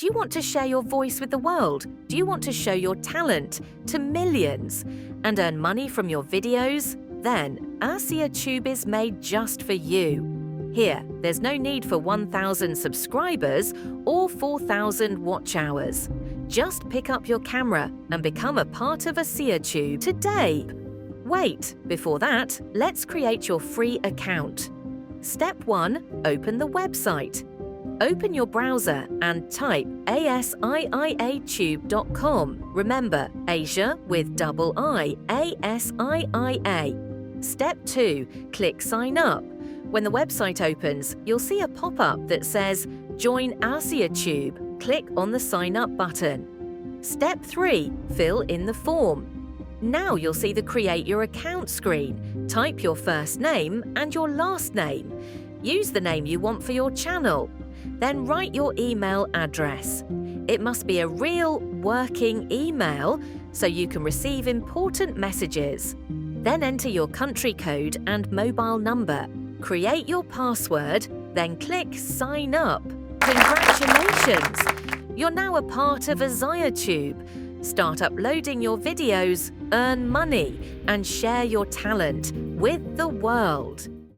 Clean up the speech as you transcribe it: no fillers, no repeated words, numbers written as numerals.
Do you want to share your voice with the world? Do you want to show your talent to millions and earn money from your videos? Then Asiiatube is made just for you. Here, there's no need for 1,000 subscribers or 4,000 watch hours. Just pick up your camera and become a part of Asiiatube today. Wait, before that, let's create your free account. Step 1. Open the website. Open your browser and type asiiatube.com. Remember, Asia with double I, A-S-I-I-A. Step 2. Click Sign Up. When the website opens, you'll see a pop-up that says Join Asiiatube. Click on the Sign Up button. Step 3. Fill in the form. Now you'll see the Create Your Account screen. Type your first name and your last name. Use the name you want for your channel. Then write your email address. It must be a real, working email so you can receive important messages. Then enter your country code and mobile number. Create your password, then click Sign Up. Congratulations! You're now a part of Asiiatube. Start uploading your videos, earn money, and share your talent with the world.